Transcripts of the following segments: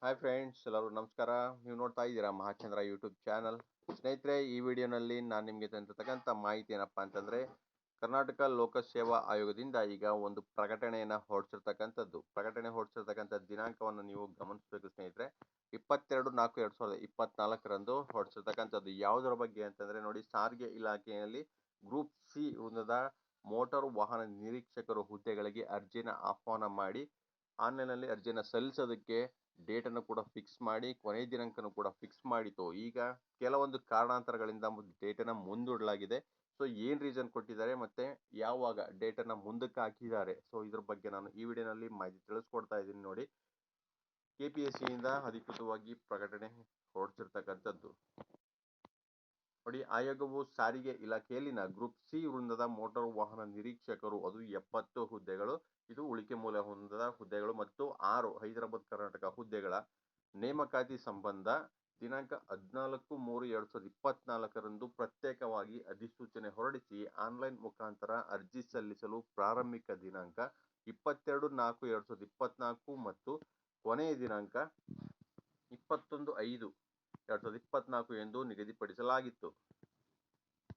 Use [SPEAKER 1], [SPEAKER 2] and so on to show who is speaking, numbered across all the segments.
[SPEAKER 1] Hi friends, ಎಲ್ಲರೂ ನಮಸ್ಕಾರ. ನೀವು ನೋಡ್ತಾ ಇದ್ದೀರಾ ಮಹಾಚಂದ್ರ ಯೂಟ್ಯೂಬ್ ಚಾನಲ್. ಸ್ನೇಹಿತರೆ, ಈ ವಿಡಿಯೋನಲ್ಲಿ ನಾನು ನಿಮಗೆ ತಂದಿರತಕ್ಕಂಥ ಮಾಹಿತಿ ಏನಪ್ಪ ಅಂತಂದರೆ, ಕರ್ನಾಟಕ ಲೋಕಸೇವಾ ಆಯೋಗದಿಂದ ಈಗ ಒಂದು ಪ್ರಕಟಣೆಯನ್ನು ಹೊರಡಿಸಿರ್ತಕ್ಕಂಥ ದಿನಾಂಕವನ್ನು ನೀವು ಗಮನಿಸಬೇಕು ಸ್ನೇಹಿತರೆ. 22/4/2024 ಹೊರಡಿಸಿರ್ತಕ್ಕಂಥದ್ದು. ಯಾವುದರ ಬಗ್ಗೆ ಅಂತಂದರೆ ನೋಡಿ, ಸಾರಿಗೆ ಇಲಾಖೆಯಲ್ಲಿ ಗ್ರೂಪ್ ಸಿ ವೃಂದದ ಮೋಟಾರು ವಾಹನ ನಿರೀಕ್ಷಕರು ಹುದ್ದೆಗಳಿಗೆ ಅರ್ಜಿನ ಆಹ್ವಾನ ಮಾಡಿ ಆನ್ಲೈನಲ್ಲಿ ಅರ್ಜಿಯನ್ನು ಸಲ್ಲಿಸೋದಕ್ಕೆ ಡೇಟನ್ನು ಕೂಡ ಫಿಕ್ಸ್ ಮಾಡಿ ಕೊನೆ ದಿನಾಂಕನೂ ಕೂಡ ಫಿಕ್ಸ್ ಮಾಡಿತ್ತು. ಈಗ ಕೆಲವೊಂದು ಕಾರಣಾಂತರಗಳಿಂದ ಡೇಟನ್ನು ಮುಂದೂಡಲಾಗಿದೆ. ಸೊ ಏನು ರೀಸನ್ ಕೊಟ್ಟಿದ್ದಾರೆ ಮತ್ತು ಯಾವಾಗ ಡೇಟನ್ನು ಮುಂದಕ್ಕೆ ಹಾಕಿದ್ದಾರೆ, ಸೊ ಇದ್ರ ಬಗ್ಗೆ ನಾನು ಈ ವಿಡಿಯೋನಲ್ಲಿ ಮಾಹಿತಿ ತಿಳಿಸ್ಕೊಡ್ತಾ ಇದ್ದೀನಿ. ನೋಡಿ, KPSCಯಿಂದ ಅಧಿಕೃತವಾಗಿ ಪ್ರಕಟಣೆ ಹೊರಡಿಸಿರ್ತಕ್ಕಂಥದ್ದು. ನೋಡಿ, ಆಯೋಗವು ಸಾರಿಗೆ ಇಲಾಖೆಯಲ್ಲಿನ ಗ್ರೂಪ್ ಸಿ ವೃಂದದ ಮೋಟಾರು ವಾಹನ ನಿರೀಕ್ಷಕರು, ಅದು 70 ಹುದ್ದೆಗಳು, ಇದು ಉಳಿಕೆ ಮೂಲ ವೃಂದದ ಹುದ್ದೆಗಳು, ಮತ್ತು 6 ಹೈದರಾಬಾದ್ ಕರ್ನಾಟಕ ಹುದ್ದೆಗಳ ನೇಮಕಾತಿ ಸಂಬಂಧ ದಿನಾಂಕ 14/3/2024 ಪ್ರತ್ಯೇಕವಾಗಿ ಅಧಿಸೂಚನೆ ಹೊರಡಿಸಿ ಆನ್ಲೈನ್ ಮುಖಾಂತರ ಅರ್ಜಿ ಸಲ್ಲಿಸಲು ಪ್ರಾರಂಭಿಕ ದಿನಾಂಕ 22/4/2024 ಮತ್ತು ಕೊನೆಯ ದಿನಾಂಕ 21/5/2024 ಎಂದು ನಿಗದಿಪಡಿಸಲಾಗಿತ್ತು.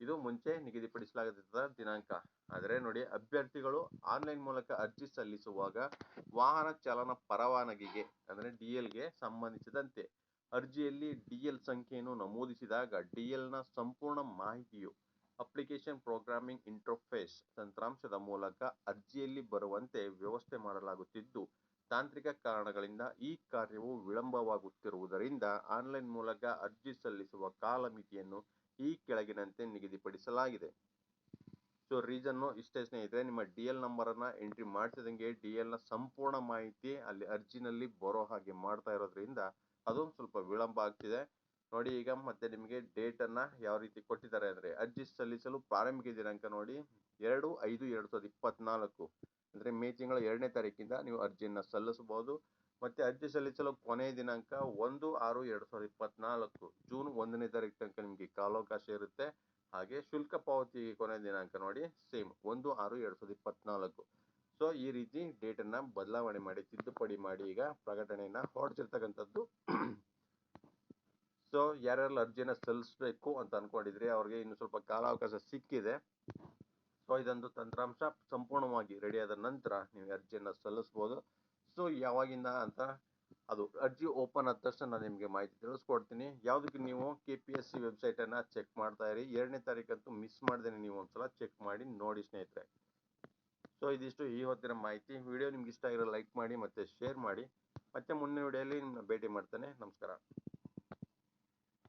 [SPEAKER 1] ಇದು ಮುಂಚೆ ನಿಗದಿಪಡಿಸಲಾಗಿದ್ದ ದಿನಾಂಕ. ಆದರೆ ನೋಡಿ, ಅಭ್ಯರ್ಥಿಗಳು ಆನ್ಲೈನ್ ಮೂಲಕ ಅರ್ಜಿ ಸಲ್ಲಿಸುವಾಗ ವಾಹನ ಚಾಲನಾ ಪರವಾನಗಿಗೆ ಅಂದರೆ DLಗೆ ಸಂಬಂಧಿಸಿದಂತೆ ಅರ್ಜಿಯಲ್ಲಿ DL ಸಂಖ್ಯೆಯನ್ನು ನಮೂದಿಸಿದಾಗ DLನ ಸಂಪೂರ್ಣ ಮಾಹಿತಿಯು ಅಪ್ಲಿಕೇಶನ್ ಪ್ರೋಗ್ರಾಮಿಂಗ್ ಇಂಟರ್ಫೇಸ್ ತಂತ್ರಾಂಶದ ಮೂಲಕ ಅರ್ಜಿಯಲ್ಲಿ ಬರುವಂತೆ ವ್ಯವಸ್ಥೆ ಮಾಡಲಾಗುತ್ತಿದ್ದು, ತಾಂತ್ರಿಕ ಕಾರಣಗಳಿಂದ ಈ ಕಾರ್ಯವು ವಿಳಂಬವಾಗುತ್ತಿರುವುದರಿಂದ ಆನ್ಲೈನ್ ಮೂಲಕ ಅರ್ಜಿ ಸಲ್ಲಿಸುವ ಕಾಲಮಿತಿಯನ್ನು ಈ ಕೆಳಗಿನಂತೆ ನಿಗದಿಪಡಿಸಲಾಗಿದೆ. ಸೊ ರೀಸನ್ನು ಇಷ್ಟೇ ಸ್ನೇಹಿತರೆ, ನಿಮ್ಮ DL ನಂಬರನ್ನು ಎಂಟ್ರಿ ಮಾಡಿಸಿದಂಗೆ DLನ ಸಂಪೂರ್ಣ ಮಾಹಿತಿ ಅಲ್ಲಿ ಅರ್ಜಿನಲ್ಲಿ ಬರೋ ಹಾಗೆ ಮಾಡ್ತಾ ಇರೋದ್ರಿಂದ ಅದು ಸ್ವಲ್ಪ ವಿಳಂಬ ಆಗ್ತಿದೆ. ನೋಡಿ, ಈಗ ಮತ್ತೆ ನಿಮಗೆ ಡೇಟನ್ನು ಯಾವ ರೀತಿ ಕೊಟ್ಟಿದ್ದಾರೆ ಅಂದರೆ, ಅರ್ಜಿ ಸಲ್ಲಿಸಲು ಪ್ರಾರಂಭಿಕ ದಿನಾಂಕ ನೋಡಿ 2/5/2024 ಅಂದರೆ ಮೇ ತಿಂಗಳ 2ನೇ ತಾರೀಕಿಂದ ನೀವು ಅರ್ಜಿಯನ್ನು ಸಲ್ಲಿಸಬಹುದು. ಮತ್ತು ಅರ್ಜಿ ಸಲ್ಲಿಸಲು ಕೊನೆಯ ದಿನಾಂಕ 1/6/2024 ಜೂನ್ 1ನೇ ತಾರೀಕು ತನಕ ನಿಮಗೆ ಕಾಲಾವಕಾಶ ಇರುತ್ತೆ. ಹಾಗೆ ಶುಲ್ಕ ಪಾವತಿ ಕೊನೆಯ ದಿನಾಂಕ ನೋಡಿ ಸೇಮ್ 1/6/2024. ಸೊ ಈ ರೀತಿ ಡೇಟನ್ನು ಬದಲಾವಣೆ ಮಾಡಿ, ತಿದ್ದುಪಡಿ ಮಾಡಿ ಈಗ ಪ್ರಕಟಣೆಯನ್ನು ಹೊರಡಿಸಿರ್ತಕ್ಕಂಥದ್ದು. ಸೊ ಯಾರ್ಯಾರು ಅರ್ಜಿಯನ್ನು ಸಲ್ಲಿಸಬೇಕು ಅಂತ ಅನ್ಕೊಂಡಿದ್ರಿ ಅವ್ರಿಗೆ ಇನ್ನು ಸ್ವಲ್ಪ ಕಾಲಾವಕಾಶ ಸಿಕ್ಕಿದೆ. ಸೊ ಇದೊಂದು ತಂತ್ರಾಂಶ ಸಂಪೂರ್ಣವಾಗಿ ರೆಡಿಯಾದ ನಂತರ ನೀವು ಅರ್ಜಿಯನ್ನು ಸಲ್ಲಿಸ್ಬೋದು. ಸೊ ಯಾವಾಗಿಂದ ಅಂತ ಅದು ಅರ್ಜಿ ಓಪನ್ ಆದ ತಕ್ಷಣ ನಾನು ನಿಮಗೆ ಮಾಹಿತಿ ತಿಳಿಸ್ಕೊಡ್ತೀನಿ. ಯಾವುದಕ್ಕೆ ನೀವು KPSC ವೆಬ್ಸೈಟನ್ನು ಚೆಕ್ ಮಾಡ್ತಾ ಇರಿ. 2ನೇ ತಾರೀಕಂತೂ ಮಿಸ್ ಮಾಡ್ದೇನೆ ನೀವು ಒಂದ್ಸಲ ಚೆಕ್ ಮಾಡಿ ನೋಡಿ ಸ್ನೇಹಿತರೆ. ಸೊ ಇದಿಷ್ಟು ಈ ಹೊತ್ತಿನ ಮಾಹಿತಿ. ವಿಡಿಯೋ ನಿಮ್ಗೆ ಇಷ್ಟ ಆಗಿರೋ ಲೈಕ್ ಮಾಡಿ ಮತ್ತು ಶೇರ್ ಮಾಡಿ. ಮತ್ತೆ ಮುಂದಿನ ವಿಡಿಯೋಲಿ ನಿಮ್ಮನ್ನ ಭೇಟಿ ಮಾಡ್ತೇನೆ. ನಮಸ್ಕಾರ.